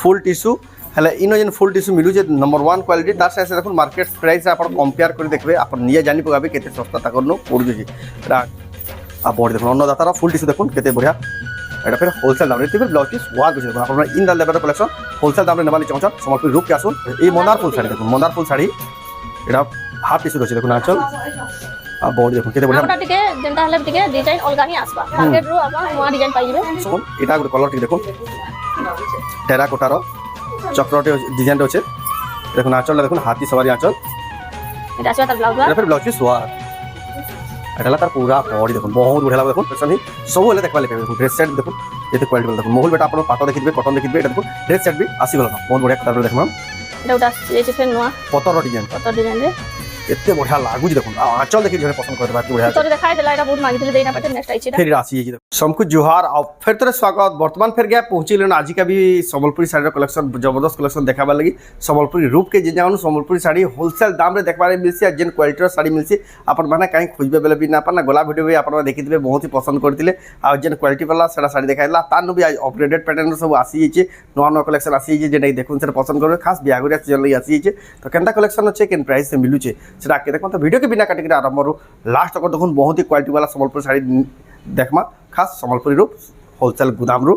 ফুল tissue हेले इन जेन full tissue मिलू number 1 quality तार साथ देखो मार्केट प्राइस आप कंपेयर कर देखिए आप निजे जानी पकाबे केते सस्ता तक पड़ुଛି आ बॉडी देखो अन्नदातार फुल टिश्यू देखो केते बढ़िया एटा फिर होलसेल दाम रे ब्लाउज पीस वार बुझे देखो आपण इन दाल लेबर कलेक्शन होलसेल दाम रे नेबाली चाहछन समर्पित रूप के आसुन ए मंदार फुल साड़ी देखो मंदार फुल साड़ी एटा हाफ टिश्यू अछि देखो आंचल आ बॉडी देखो केते बढ़िया हमरा टिके जेंता हले टिके डिजाइन अलगा ही आसबा मार्केट रो आपण नवा डिजाइन पाइबे सुन एटा गुड कलर टिके देखो टेराकोटा रो चक्रटे डिजाइन अच्छे देखो आंचल देखो हाथी सवारी आंचल এটা আছে তার ব্লাউজ फिर ब्लाउज पीस वार एटा तार पूरा बॉडी देखो बहुत बढ़िया लगे देखो फैशन ही सब हेले देखबा ले देखो ड्रेस सेट देखो एते क्वालिटी देखो मोहल बेटा आपण पाटो देखिबे कॉटन देखिबे एटा देखो ड्रेस सेट भी आसी गला बहुत बढ़िया कलर देखो मैम এটা উটা আছে ফের নোয়া पतर डिजाइन কত ডিজাইন রে एते बढ़िया लागु देखो आंचल देखि जने पसंद करबा कि बढ़िया তোরে দেখাই দেলা এটা বহুত মাগিলে দেইনা পাতে नेक्स्ट आइछि फिर राशि है सबको जोहार और फिर तोरे स्वागत वर्तमान फिर गया पहुंची लेन आज का भी संबलपुरी साड़ी कलेक्शन जबरदस्त कलेक्शन देखाबा लगी संबलपुरी रूप के जाऊँ संबलपुरी साड़ी होलसेल दाम रे देखबारे मिलसी जेन क्वालिटी साड़ी मिलसी अपन माने कहीं खोजबे बेले भी ना अपन गला वीडियो भी अपन देखिथिबे बहुत ही पसंद करथिले आ जेन क्वालिटी वाला सेटा साड़ी देखाइला तानु भी अपडेटेड पैटर्न सब आसी जे नवा नवा कलेक्शन आसी जे जेनै देखुन से पसंद करबे खास बियागुरिया सीजन लगी आसी जे तो केनता कलेक्शन अच्छे केन प्राइस से मिलू छे सेटा आके देखो तो वीडियो के बिना काटिक आरंभ रू लास्ट तक देखो बहुत ही क्वालिटी वाला संबलपुरी साड़ी देखमा खास संबलपुरी रूप होलसेल गोदाम रू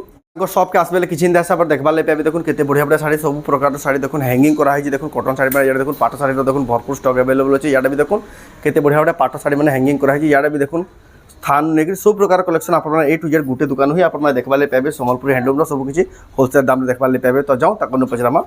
शॉप के आसबे किछि इंदा पर देखबा ले पाबे देखुन केते बढ़िया बढ़िया साड़ी सब प्रकार साड़ी देखुन हैंगिंग करा है देखुन कॉटन साड़ी में याडे देखुन पाटो साड़ी देखुन भरपूर स्टॉक अवेलेबल अछि याडे भी देखुन केते बढ़िया बढ़िया पाटो साड़ी माने हैंगिंग करा है याडे भी देखुन स्थान नेकी सब प्रकार कलेक्शन आपण ए टू जेड गुटे दुकान हुई आपण देखबा ले पाबे संबलपुरी हैंडलूम रो सब किछि होलसेल दाम देखबा ले पाबे तो जाऊ ताकनु पचरामा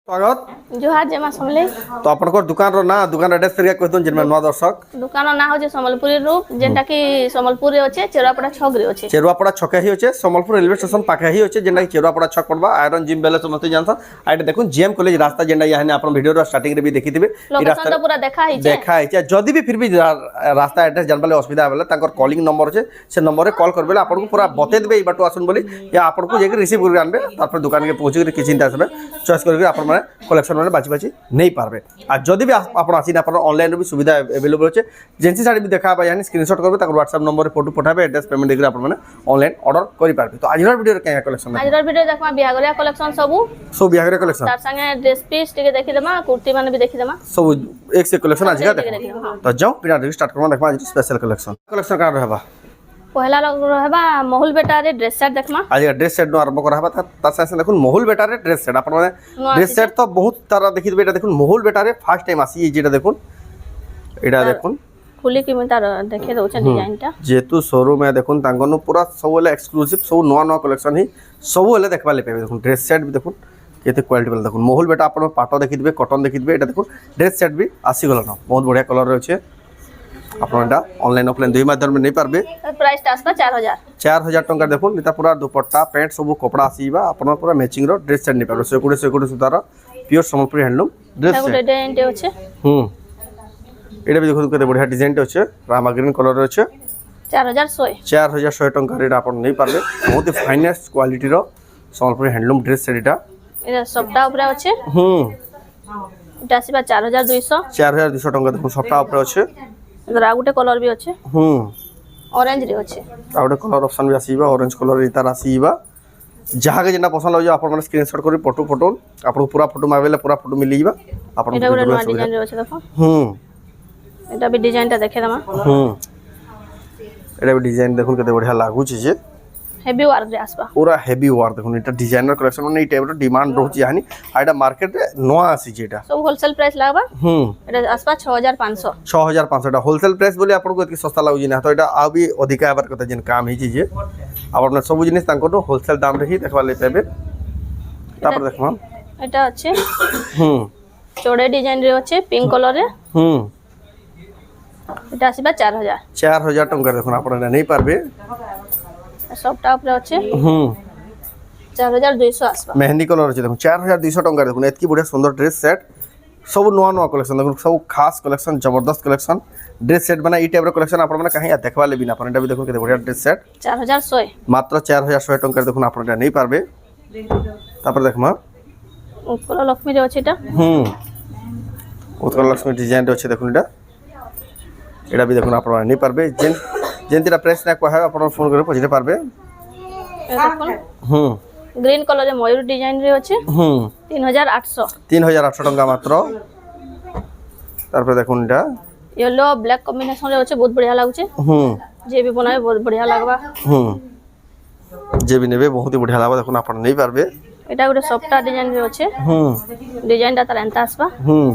स्वागत जोहार जेमा समले तो आपनकर दुकान रो ना दुकान एड्रेस करिया कह दोन जिनमे नवा दर्शक दुकान ना हो जे संबलपुरी रूप जेंटा की संबलपुर रे अछि चेरापड़ा छक रे अछि चेरुआपड़ा छक ही होचे संबलपुर रेलवे स्टेशन पाखे ही होचे जेंटा की चेरुआपड़ा छक पड़बा आयरन जिम बेले समस्त जानसा आइटे देखुन जेएम कॉलेज रास्ता जेंटा याने आपन वीडियो रो स्टार्टिंग रे भी देखिथिबे ई रास्ता तो पूरा देखा है जदी भी फिर भी रास्ता एड्रेस जानबाले असुविधा बेले तांकर कॉलिंग नंबर छै से नंबर रे कॉल करबेले आपन को पूरा बते देबे ई बाटो आसुन बोली या आपन को जेके रिसीव करके आनबे तापर दुकान के पहुंच के किछि चिंता आसबे चॉइस करके आपन माने कलेक्शन माने बाची बाची नहीं पारबे आ जदी भी आपन आसी ना ऑनलाइन भी सुविधा अवेलेबल होचे जेंसी साड़ी भी देखा बा यानी स्क्रीनशॉट करबे ताकर WhatsApp नंबर रे फोटो पठाबे एड्रेस पेमेंट देके आपन माने ऑनलाइन ऑर्डर करि पारबे तो आजर वीडियो रे क्या कलेक्शन आजर वीडियो देखमा बियागरिया कलेक्शन सब बिहार कलेक्शन तार संगे ड्रेस पीस टिके देखि देमा कुर्ती माने भी देखि देमा सब एक से कलेक्शन आज का देखो तो जाओ बिना स्टार्ट करबा देखबा आज स्पेशल कलेक्शन का रहबा पहला रहबा मोहुल बेटा रे ड्रेस सेट देखमा आज ड्रेस सेट नो आरंभ करबा ता साथे देखुन मोहुल बेटा रे ड्रेस सेट आपन माने ड्रेस सेट तो बहुत तारा देखि बेटा देखुन मोहुल बेटा रे फर्स्ट टाइम आसी जेटा देखुन एटा देखुन खुली की तार देखे दउछ डिजाइन ता जेतु शोरूम में देखुन तांगनो पूरा सब वाला एक्सक्लूसिव सब नवा नवा कलेक्शन ही सब वाला देखबा ले पेबे देखुन ड्रेस सेट भी देखुन केते क्वालिटी वाला देखुन मोहुल बेटा आपन पाटो देखिबे कॉटन देखिबे एटा देखुन ड्रेस सेट भी आसी गला न बहुत बढ़िया कलर रे छै आपनटा ऑनलाइन ऑफलाइन दुई माध्यम में नहीं पारबे प्राइस टासबा 4000 टंका देखुन इता पूरा दुपट्टा पैंट सब कपड़ा आसीबा आपन पूरा मैचिंग रो ड्रेस सेट नहीं पारबे सेकुडे सुतार pure Sambalpuri handloom dress set design ते होचे एटा भी देखुन केते बढ़िया डिजाइन ते होचे रामा ग्रीन कलर रे होचे 4100 टंका रे आपन नहीं पारबे बहुत ही फाइनेस्ट क्वालिटी रो संबलपुरी हैंडलूम ड्रेस सेट एटा सबटा ऊपर होचे एटा आसीबा 4200 टंका देखुन सबटा ऊपर होचे इधर आ गुटे कलर भी अच्छे ऑरेंज रे अच्छे आ गुटे कलर ऑप्शन भी आसीबा ऑरेंज कलर इतार आसीबा जहां के जेना पसंद हो आपन माने स्क्रीनशॉट करी फोटो आपन पूरा फोटो मावेले पूरा फोटो मिल जीबा आपन एटा गुटे नया डिजाइन रे अच्छे देखो एटा भी डिजाइन ता देखे दमा एटा भी डिजाइन देखुन केते बढ़िया लागु छी जे हेवी वर्क रे आसबा पूरा हेवी वर्क देखुन एटा डिजाइनर कलेक्शन माने ई टाइप रो डिमांड रहउची यानी आइडा मार्केट रे नोआ आसी जेटा सब होलसेल प्राइस लागबा एटा आसबा 6500 होलसेल प्राइस बोली आपन को इतनी सस्ता लागु ना तो एटा आ भी अधिका आबार कते जन काम ही जे आपन सब जिनिस तांको होलसेल दाम रे ही देखबा ले पेबे तापर देखमा एटा अच्छे चौड़े डिजाइन रे अच्छे पिंक कलर रे एटा आसीबा 4000 टंका देखुन आपन नहीं पारबे सबटा ऊपर अच्छे 4200 आसबा मेहंदी कलर अछि देखुन 4200 टंका देखुन एतकी बढ़िया सुंदर ड्रेस सेट सब नवा कलेक्शन देखुन सब खास कलेक्शन जबरदस्त कलेक्शन ड्रेस सेट बना ई टाइप रो कलेक्शन आपन माने कहीं देखबा ले बिना आपन एटा भी देखुन केते बढ़िया ड्रेस सेट 4100 मात्र 4100 टंका देखुन आपन एटा नहीं पारबे तापर देखमा उत्कल लक्ष्मी रे अछि एटा उत्कल लक्ष्मी डिजाइन रे अछि देखुन एटा भी देखुन आपन नहीं पारबे जेंतिरा प्राइस ना कहबे आपन फोन करे पछिरे पारबे গ্রিন কলরে ময়ূর ডিজাইন রে আছে 3800 3800 টঙ্কা মাত্র। তারপরে দেখুন এটা येलो ब्लैक कॉम्बिनेशन रे আছে বহুত বঢ়িয়া লাগুছে যে বি বনাবে বহুত বঢ়িয়া লাগবা যে বি নেবে বহুত বঢ়িয়া লাগবা দেখুন আপন নেই পারবে। এটা গোটে সফটা ডিজাইন রে আছে ডিজাইনটা তার এন্তা আসবা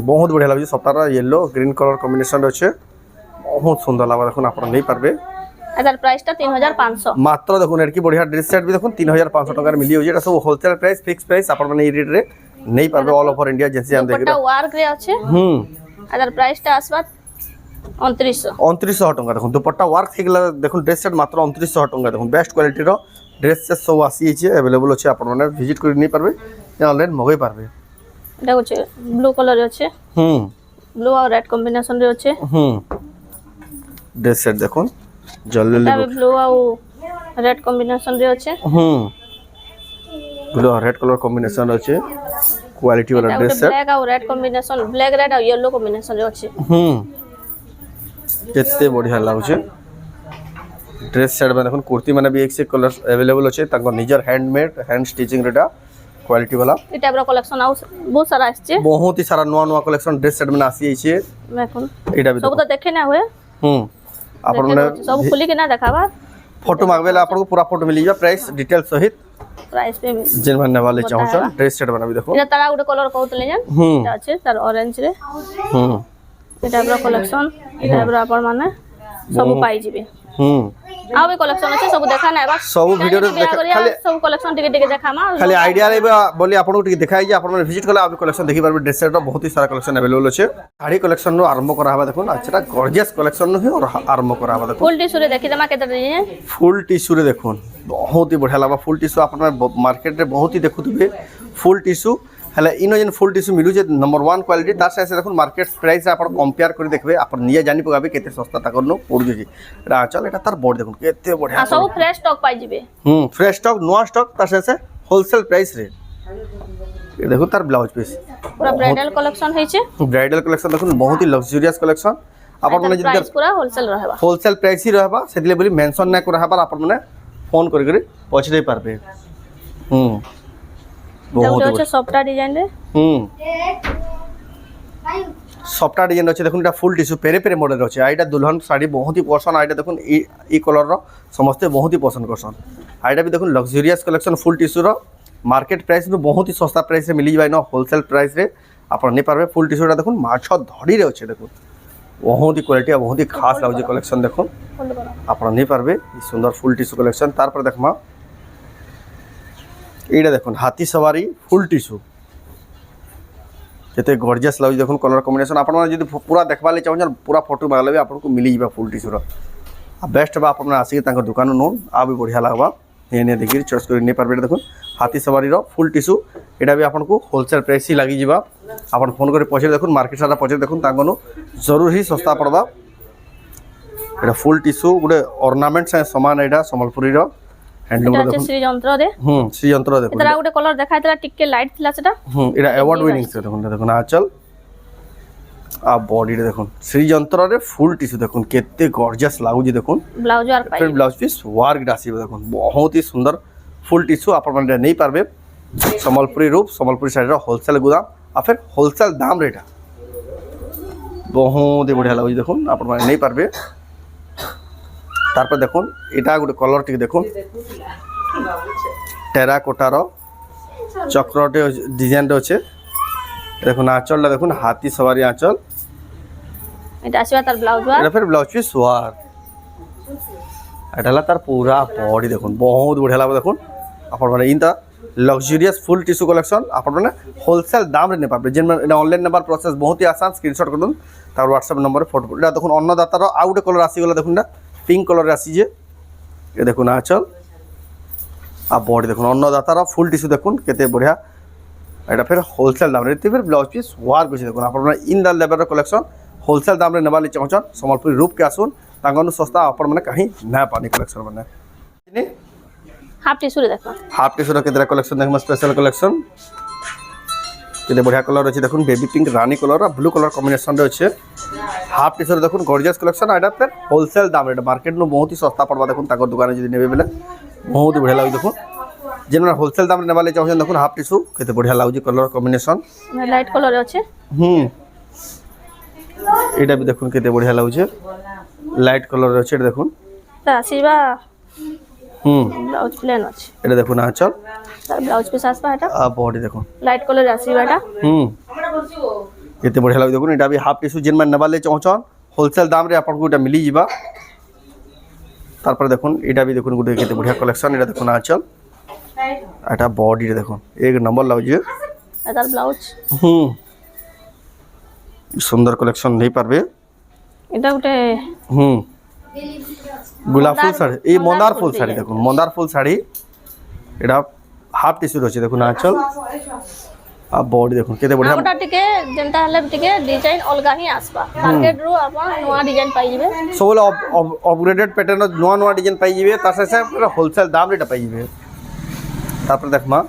বহুত বঢ়িয়া লাগুছে softer yellow green colour combination রে আছে বহুত সুন্দর লাগবা দেখুন আপন নেই পারবে। এটার প্রাইসটা 3500 মাত্র দেখুন এর কি বঢ়িয়া ড্রেস সেট বি দেখুন 3500 টাকার মিলি হচ্ছে। এটা সব হোলসেল প্রাইস ফিক্স প্রাইস আপন মানে এই রেট রে নেই পারবে অল ওভার ইন্ডিয়া জেসি हम देख দুপাট্টা ওয়ার্ক রে আছে এটার প্রাইসটা আসবা 2900 টঙ্কা দেখুন দুপাট্টা ওয়ার্ক থেকলা দেখুন ড্রেস সেট মাত্র 2900 টঙ্কা দেখুন বেস্ট কোয়ালিটির ড্রেস সেট সব আসিছে अवेलेबल আছে আপন মানে ভিজিট করে নি পারবে অনলাইন মগাই পারবে। এটা হচ্ছে ব্লু কালার আছে ব্লু আর রেড কম্বিনেশন রে আছে ড্রেস সেট দেখুন জলদি এটা ব্লু আর রেড কম্বিনেশন রে আছে ব্লু আর রেড কালার কম্বিনেশন আছে কোয়ালিটি वाला ড্রেস সেট ব্ল্যাক আর রেড কম্বিনেশন ব্ল্যাক রেড আর येलो কম্বিনেশন রে আছে কেতে বঢ়িয়া লাগুছে ড্রেস সেট মানে দেখুন কুর্তি মানে भी एक से कलर अवेलेबल আছে তাঙ্ক নিজর হ্যান্ডমেড হ্যান্ড স্টিচিং রেটা কোয়ালিটি वाला এই টাইপর কালেকশন আউ বহুত সারা আসছে বহুত হি সারা নয়া নয়া কালেকশন ড্রেস সেট মানে আসি আছে এখন এটা भी सब तो देखे ना हुए আপন মানে सब खुली के ना देखावा फोटो मांगबेला आपको पूरा फोटो मिल जाए प्राइस डिटेल सहित प्राइस पे जिन बनने वाले चाहो ड्रेस सेट बना भी देखो এটা তারা গোটে কলর কହୁতলে জান এটা আছে তার অরেঞ্জ রে এটা পুরো কালেকশন এটা পুরো আপন মানে সব পাই জিবে আও भी कलेक्शन আছে সব দেখা না বাস सब वीडियो रे देखा খালি সব कलेक्शन টিকে টিকে দেখামা खाली आइडिया रे बोली आपको टिके देखाई जे आपन विजिट कला आप कलेक्शन देखि पारबे ड्रेस सेट बहुत ही सारा कलेक्शन अवेलेबल আছে শাড়ি कलेक्शन नो आरंभ करा हबा देखो अच्छा गॉर्जियस कलेक्शन नो ही और आरंभ करा हबा देखो ফুল টিস্যু রে দেখি দেমা কেতে ডিজাইন फुल टिश्यू रे देखो बहुत ही बढ़िया लगा फुल टिश्यू आपन मार्केट रे बहुत ही देखुथिबे फुल टिश्यू हले इनो जन फुल टिश्यू मिलु जे नंबर 1 क्वालिटी तार से देखो मार्केट प्राइस से आपन कंपेयर करि देखबे आपन निया जानि पगाबे केते सस्ता ता करनो पड़ु जे रा चल एटा तार बोर्ड देखो केते बढ़िया सब फ्रेश स्टॉक पाई जिबे फ्रेश स्टॉक नया स्टॉक तार से होलसेल प्राइस रे ये देखो तार ब्लाउज पीस पूरा ब्राइडल कलेक्शन होइছে ब्राइडल कलेक्शन देखो बहुत ही लग्जरियस कलेक्शन आपन माने जदी प्राइस पूरा होलसेल रहबा होलसेल प्राइस ही रहबा सेदिले बोली मेंशन ना कर रहबा आपन माने फोन करि पहुंच दे पारबे बहुत अच्छा सॉफ्टा डिजाइन रे सॉफ्टा डिजाइन अच्छे देखो फुल टिश्यू पेरे पेरे मॉडल अच्छे आईटा दुल्हन साड़ी बहुत ही पसंद आईटा देखो ई कलर रो समस्ते बहुत ही पसंद करसन आईटा भी देखो लग्जरियस कलेक्शन फुल टिश्यू रो मार्केट प्राइस नु बहुत ही सस्ता प्राइस रे मिली जाय न होलसेल प्राइस रे आपन नै पारबे फुल टिश्यूटा देखो माछ धड़ी रे अच्छे देखो बहुत ही क्वालिटी बहुत ही खास लागो कलेक्शन देखो आपन नै पारबे ई सुंदर फुल टिश्यू कलेक्शन तार पर देखमा এইটা দেখুন হাতি সওয়ারি ফুল টিস্যু কেতে গর্জিয়াস লাগি দেখুন কলর কম্বিনেশন আপনারা যদি পুরা দেখবালে চাহুন পুরা ফটো মাগলে भी आपको मिली जाबा फुल टिश्यू रो आ बेस्ट बा आपन आसी तांकर दुकान नो आ भी बढ़िया लागबा ने देखि चॉइस कर नै पारबे देखुन हाथी सवारी रो फुल टिश्यू एटा भी आपन को होलसेल प्राइस ही लागि जिबा आपन फोन करे पछे देखुन मार्केट सारा पछे देखुन तांगनो जरूर ही सस्ता पड़बा एटा फुल टिश्यू गुडे ऑर्नामेंट से समान एटा संबलपुरी रो हैंडलूम এটা হচ্ছে শ্রী যন্ত্র রে श्री यंत्र देखो এটা গোটে কলর দেখাইতলা টিকে লাইট থিলা সেটা এটা অ্যাওয়ার্ড উইনিং से देखो देखो आंचल आ बॉडी रे देखो श्री यंत्र रे फुल टिश्यू देखो केते गॉर्जियस लागु जी देखो ब्लाउज और पाई फिर ब्लाउज पीस वर्क डासी देखो बहुत ही सुंदर फुल टिश्यू आपन माने नहीं पारबे संबलपुरी रूप संबलपुरी साइड रो होलसेल गोदाम आ फिर होलसेल दाम रेटा बहुत ही बढ़िया लागु जी देखो आपन माने नहीं पारबे तारपर देखो एटा गोटे कलर टिक देखो टेराकोटार चक्रटे डिजाइन अच्छे देखो आंचलटा देखो हाथी सवारी आंचल এটা আসবা তার ব্লাউজ আর फिर ब्लाउज पीस वार एटा तार पूरा बॉडी देखो बहुत बढ़िया लगे देखो अपन माने in the luxurious full tissue collection अपन माने होलसेल दाम रे ने पाबे जेन ऑनलाइन नंबर प्रोसेस बहुत ही आसान स्क्रीनशॉट कर दन तार व्हाट्सएप नंबर फोटो एटा देखो अन्नदातार आउ गोटे कलर आसी गला देखो ना पिंक कलर आसी जे ये देखो आंचल आ बॉडी देखो अन्नदातार फुल टिश्यू देखो केते बढ़िया एटा फिर होलसेल दाम रे फिर ब्लाउज पीस वार्क अछि देखो अपन in the level collection wholesale दाम रे नेबाली चाहछन संबलपुरी रूप के आसुन तांगनु सस्ता अपन माने कहीं ना पानी कलेक्शन माने हाफ टिश्यू रे देखो हाफ टिश्यू रे केतरा कलेक्शन देखम स्पेशल कलेक्शन केते बढ़िया कलर अछि देखो बेबी पिंक रानी कलर आ ब्लू कलर कॉम्बिनेशन रे अछि हाफ टिश्यू रे देखो गॉर्जियस कलेक्शन आइडा फिर होलसेल दाम रे मार्केट नु बहुत ही सस्ता पड़बा देखो ताकर दुकान जदी नेबे बेले बहुत ही बढ़िया लाग देखो যেন হোলসেল দামে নেবা লাগি চাহুছন দেখুন হাফ টিস্যু কেতে বঢ়িয়া লাগুଛି কলর কম্বিনেশন লাইট কলর আছে এটা বি দেখুন কেতে বঢ়িয়া লাগুছে লাইট কলর আছে এটা দেখুন তা আসিবা ব্লাউজ প্লেন আছে এটা দেখুন আঁচল তার ব্লাউজ পিস আসবা এটা বডি দেখুন লাইট কলর আসিবা এটা কেতে বঢ়িয়া লাগুଛି দেখুন এটা বি হাফ টিস্যু যেন নেবা লাগি চাহুছন হোলসেল দাম রে আপনাকে এটা মিলি ଯିବା তারপরে দেখুন এটা বি দেখুন গোটে কেতে বঢ়িয়া কালেকশন এটা দেখুন আঁচল এটা বডি রে দেখুন এক নম্বর লাগুছে তার ব্লাউজ সুন্দর কালেকশন নেই পারবে এটা গোটে গোলাপ ফুল শাড়ি এই মন্দার ফুল শাড়ি দেখুন মন্দার ফুল শাড়ি এটা হাফ টিস্যু আছে দেখুন আঁচল আর বডি দেখুন কেতে বঢ়িয়া ওটা টিকে যেনতা হলে টিকে ডিজাইন অলগা হি আসবা মার্কেট রু আপন নয়া ডিজাইন পাই যাবে সবলে অপগ্রেডেড প্যাটার্ন নয়া নয়া ডিজাইন পাই যাবে তার সাথে হোলসেল দাম রেটা পাই যাবে তারপরে দেখমা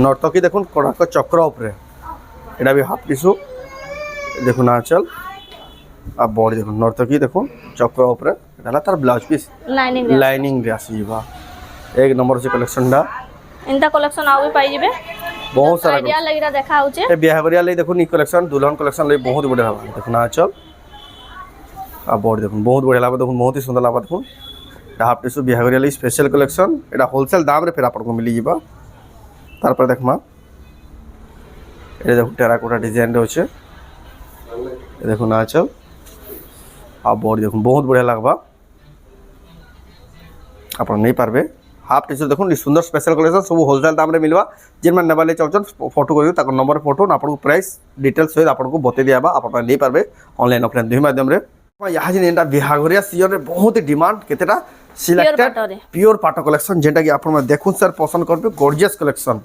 নর্তকী দেখুন কড়াক চক্র উপরে এটা বি হাফ টিস্যু দেখুন আঁচল আর বডি দেখুন নর্তকী দেখুন চক্র উপরে এটা হল তার ব্লাউজ পিস লাইনিং রে আসিবা এক নম্বর আছে কালেকশনটা ইনতা কালেকশন আউ পাই যাবে बहुत सारा আইডিয়া লাগিরা দেখা হচ্ছে ए बियाह करिया ले देखो नी कलेक्शन दुल्हन कलेक्शन ले बहुत बढ़िया लागा देखो ना चल आ बॉडी देखो बहुत बढ़िया लागा देखो बहुत ही सुंदर लागा देखो এটা হাফ টিস্যু বিয়াহ করিয়া ले स्पेशल कलेक्शन এটা হোলসেল দাম রে ফের आपको मिली ଯିବା তারপর দেখমা এটা দেখো টেরাকোটা ডিজাইন রে আছে এ দেখো না চল आ बॉडी देखो बहुत बढ़िया लागबा আপন नहीं পারবে हाफ टीशर्ट देखो सुंदर स्पेशल कलेक्शन सब होलसेल दाम रे मिलवा जेन मन नेबाले चाहछन फोटो करियो ताको नंबर फोटो आपन को प्राइस डिटेल्स सहित आपन को बते दियाबा आपन नहीं पारबे ऑनलाइन ऑफलाइन दुई माध्यम रे यहाँ जिन एंटा बिहाघरिया सीजन रे बहुत ही डिमांड केतेटा सिलेक्टेड प्योर पाटो कलेक्शन जेटा कि आपन देखुन सर पसंद करबे गॉर्जियस कलेक्शन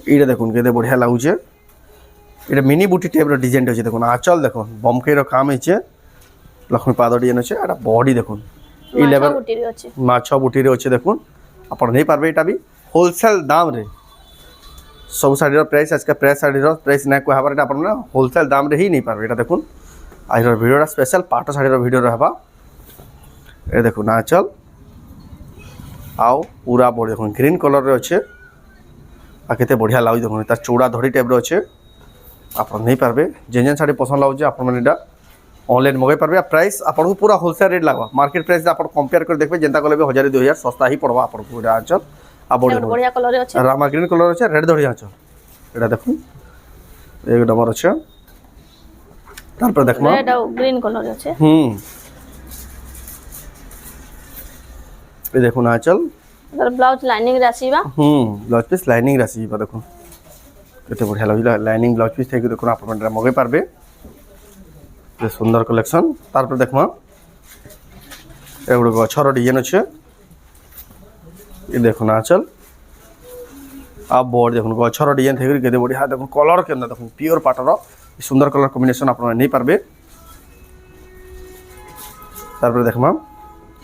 इडे देखुन केते बढ़िया लागुचे इडे मिनी बूटी टाइप रो डिजाइन होचे देखुन आंचल देखुन बमके रो काम होचे लक्ष्मी पाद डिजाइन होचे एटा बॉडी देखुन এই লেভেল মাছ বুটিরে আছে দেখুন আপনার नहीं পারবে এটা বি হোলসেল দাম রে সব শাড়ির প্রাইস আজকে প্রাইস শাড়ির প্রাইস না কই হবার এটা আপনারা হোলসেল দাম রে হি नहीं পারবে এটা দেখুন আইর ভিডিওটা স্পেশাল পাটো শাড়ির ভিডিও রহবা এ দেখুন আঁচল আও পুরা বডি দেখুন গ্রিন কলর রে আছে আর কেতে বঢ়িয়া লাগুছে দেখুন তার চৌড়া ধড়ি টাইপ রে আছে আপনার नहीं পারবে যেন যেন শাড়ি পছন্দ লাগুছে আপনার মানে এটা ऑनलाइन मगाई पारबे प्राइस आपको पूरा होलसेल रेट लगवा मार्केट प्राइस आप कंपेयर कर देखबे जेंता कले 1000 2000 सस्ता ही पड़वा आपको एटा आंचल आ बॉडी बढ़िया कलर আছে रामा ग्रीन कलर আছে रेड धड़ी आंचल एटा देखु एक नंबर আছে তারপর দেখমা রেড আর গ্রিন কলর আছে এই দেখুন আंचल তার ব্লাউজ লাইনিং রাসিবা ব্লাউজ পিস লাইনিং রাসিবা দেখুন কত বড়িয়া লাগিলা লাইনিং ব্লাউজ পিস থেকে দেখুন আপনারা মগাই পারবে যে সুন্দর কালেকশন তারপর দেখমা এগুলো গছর ডিজাইন আছে এই দেখুন আঁচল আর বড় দেখুন গছর ডিজাইন থেকে কেতে বড়িয়া দেখুন কলর কেন দেখুন পিওর পাটর সুন্দর কলর কম্বিনেশন আপনারা नहीं পারবে তারপর দেখমা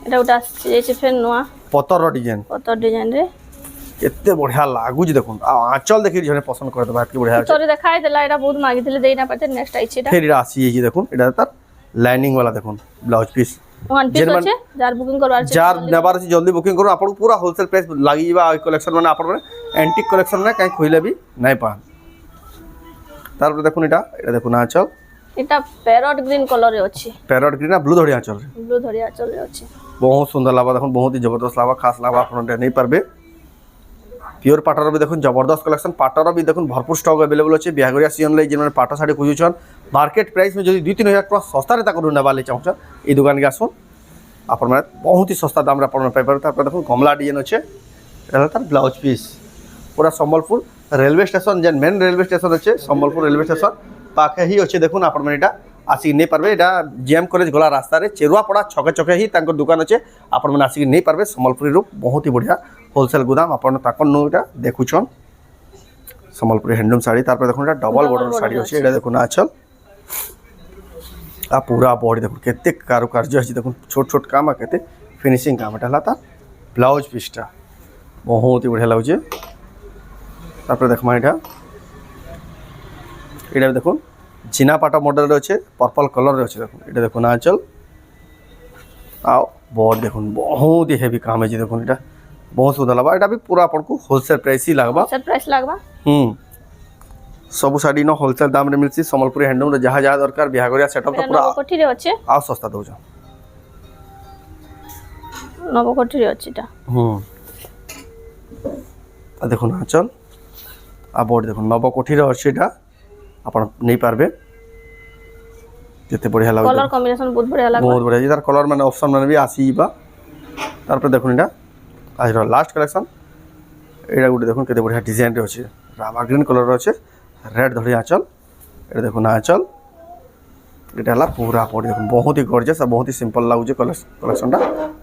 এটা ওটা আছে ফের নোয়া পতর ডিজাইন রে এতে বড়িয়া লাগুজি দেখুন আঁচল দেখি জনে পছন্দ করে দেবা কি বড়িয়া আছে তোরে দেখাই দিলা এটা বহুত মাগিছিলে দেই না পাতে নেক্সট আইছে এটা ফের এটা আসি এই যে দেখুন এটা তার লাইনিং वाला দেখুন ব্লাউজ পিস ওয়ান পিস আছে যার বুকিং করবার আছে যার নেবার আছে জলদি বুকিং করো আপন পুরা হোলসেল প্রাইস লাগি যাবা এই কালেকশন মানে আপন মানে এন্টিক কালেকশন না কাই কইলে বি নাই পান তারপর দেখুন এটা দেখুন আঁচল এটা প্যারট গ্রিন কলরে আছে প্যারট গ্রিন না ব্লু ধড়ি আঁচল ব্লু ধড়ি আঁচলে আছে বহুত সুন্দর লাগবা দেখুন বহুত ही जबरदस्त লাগবা খাস লাগবা আপনারা नहीं পারবে प्योर पाटर भी देखो जबरदस्त कलेक्शन पाटर भी देखो भरपूर स्टॉक अवेलेबल अच्छे बिहागरिया सीजन लगे जिन पाटा शाढ़ी खोजुन मार्केट प्राइस में जो 2-3 हज़ार टका सस्ता रे नेबाले चाहूँ ये दुकान के आसुन अपन बहुत ही सस्ता दाम पाइपर देखो गमला डिजाइन अच्छे तार ब्लाउज पीस पूरा सम्बलपुर रेलवे स्टेशन जेन मेन रेलवे स्टेशन अच्छे सम्बलपुर रेलवे स्टेशन पाखे ही अच्छे देखो अपन यहाँ आसिक नहीं पारबे एटा जेएम कॉलेज गला रास्ता रे चेरुआपड़ा छके छके ही तांकर दुकान अच्छे आपण माने आसिक नहीं पारबे सम्बलपुरी रूप बहुत ही बढ़िया होलसेल गोदाम आपण ताकर नो एटा देखुछन सम्बलपुरी हैंडलूम साड़ी तारपर देखो एटा डबल बॉर्डर साड़ी अच्छे एटा देखो ना आंचल आ पूरा बॉडी देखो केते कारुकार्य अछि देखो छोट छोट काम आ केते फिनिशिंग काम एटा हला ब्लाउज पीसटा बहुत ही बढ़िया लागुचे तारपर देखमा एटा देखो चिना पाटा मॉडल अच्छे पर्पल कलर अच्छे देखो ये देखो ना आंचल आओ बॉडी देखो बहुत ही हेवी काम है देखो ये बहुत सुंदर लगवा एटा भी पूरा आपको होलसेल प्राइस ही लगवा सब प्राइस लागबा सब शाड़ी न होलसेल दाम रे मिलसी संबलपुरी हैंडलूम रे जहाँ जहाँ दरकार बिहागरिया सेटअप तो पूरा नवकोठी रे अच्छे आ सस्ता दउछ नवकोठी रे अच्छे ता आ देखो ना चल आ बोर्ड देखो नवकोठी रे अछि एटा आपण नहीं पारबे केते बढ़िया लागो कलर कॉम्बिनेशन बहुत बढ़िया लागबा बहुत बढ़िया इधर कलर माने ऑप्शन माने भी आसीबा तार पर देखो एटा आज लास्ट कलेक्शन एटा गुटे देखो केते बढ़िया डिजाइन रे अछि रामा ग्रीन कलर रे अछि रेड धड़ी आंचल एटा देखो ना आंचल एटा हला पूरा पड़ी देखो बहुत ही गॉर्जियस और बहुत ही सिंपल लागु जे कलेक्शनटा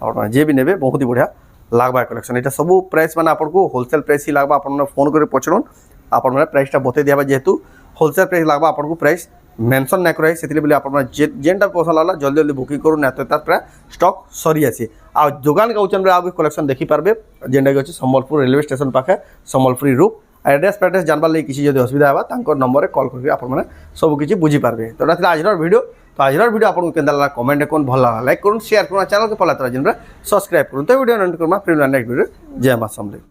और जे भी नेबे बहुत ही बढ़िया लागबा कलेक्शन एटा सब प्राइस माने आपको होलसेल प्राइस ही लागबा आपन फोन करे पछरन आपन माने प्राइसटा बते दियाबा जेहेतु होलसेल प्राइस लागबा आपको प्राइस मेंशन ना कराई सेतिले बोले आपन जेनटा पसंद लागला जल्दी जल्दी बुकिंग करू ना तो तार प्राय स्टॉक सरी आसी आ दुकान गाउचन रे आबे कलेक्शन देखि पारबे जेनटा अछि संबलपुर रेलवे स्टेशन पाखे संबलपुरी रूप एड्रेस पैड्रेस जानबार लगी किसी जदि असुविधा हेबा तांकर नंबर रे कॉल करके आपन माने सब किछि बुझी पारबे तो रात आजर वीडियो तो आजर वीडियो आपन केनदा लागला कमेंट कोन भल लागला लाइक करूँ शेयर करूँ चैनल के पला तरह जिनरा सब्सक्राइब करूँ तो वीडियो एंड करमा फिर नेक्स्ट वीडियो जय मां समले।